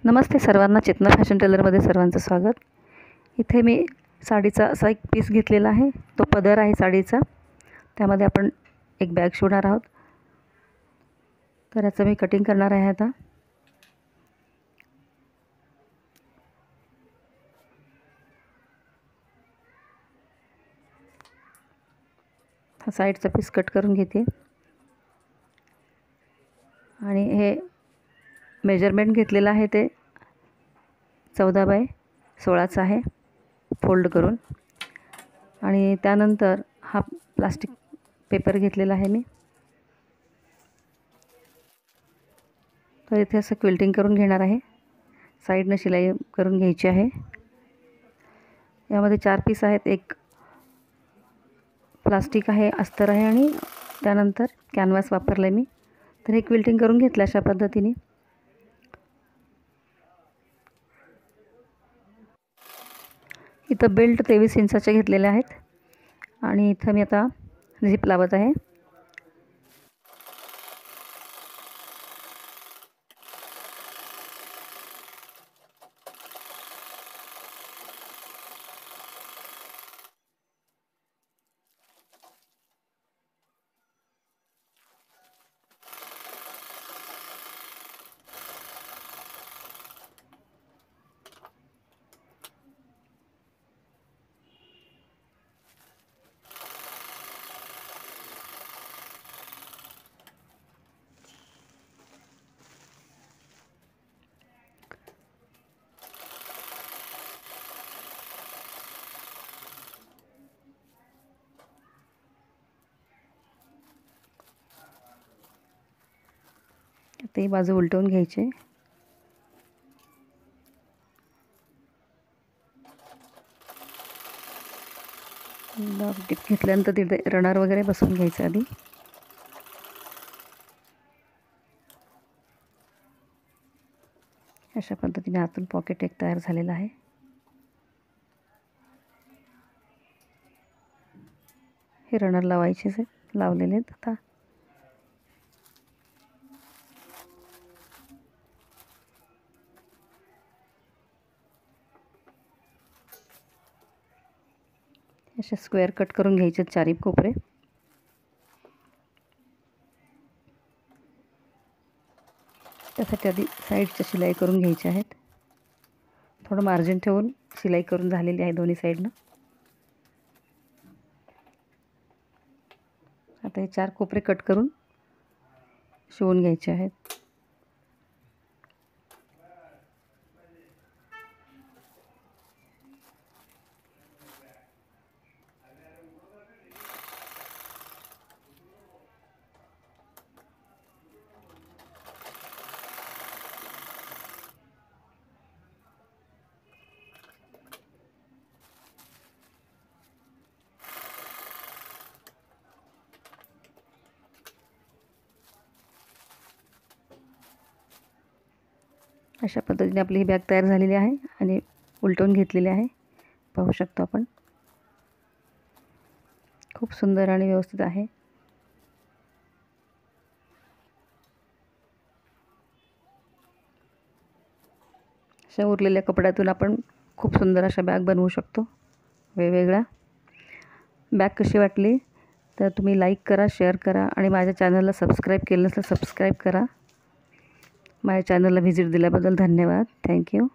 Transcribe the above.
नमस्ते सर्वांना, चेतना फॅशन टेलरमध्ये सर्वांचं स्वागत। इथे मी साडीचा असा एक पीस घेतलेला आहे, तो पदर आहे साडीचा, त्यामध्ये आपण एक बॅग शिवणार आहोत। तर याचं मी कटिंग करणार आहे आता। हा साईडचा पीस कट करून घेते आणि हे मेजरमेंट घेतलेलं आहे ते 14x16 आहे फोल्ड करून। आणि त्यानंतर हा प्लास्टिक पेपर घेतलेला आहे मी। तर इथे असं क्विल्टिंग करून घेणार आहे, साईडने शिलाई करून घ्यायची आहे। यामध्ये 4 पीस आहेत, एक प्लास्टिक आहे, अस्तर आहे आणि त्यानंतर कॅनव्हास वापरले मी। तर हे क्विल्टिंग करून घेतलं अशा पद्धतीने। इथं बेल्ट 23 इंचाचे घेतलेले आहेत आणि इथं मी आता झिप लावत आहे। ते बाजू उलटवून घ्यायचे। टिप घेतल्यानंतर तिथे रनर वगैरे बसवून घ्यायचं आधी। अशा पद्धतीने आतून पॉकेट एक तयार झालेला आहे। हे रनर लावायचे लावलेले आहेत आता। असे स्क्वेअर कट करून घ्यायचे चारी कोपरे। त्यासाठी आधी साईडच्या शिलाई करून घ्यायच्या आहेत, थोडं मार्जिन ठेवून शिलाई करून झालेली आहे दोन्ही साईडनं। आता हे 4 कोपरे कट करून शिवून घ्यायचे आहेत। अशा पद्धतीने आपली ही बॅग तयार झालेली आहे आणि उलटवून घेतलेली आहे, पाहू शकतो आपण। खूप सुंदर आणि व्यवस्थित आहे। अशा उरलेल्या कपड्यातून आपण खूप सुंदर अशा बॅग बनवू शकतो वेगवेगळ्या। बॅग कशी वाटली तर तुम्ही लाईक करा, शेअर करा आणि माझ्या चॅनलला सबस्क्राईब केलं नसेल सबस्क्राईब करा। माझ्या चॅनलला व्हिजिट दिल्याबद्दल धन्यवाद। थँक्यू।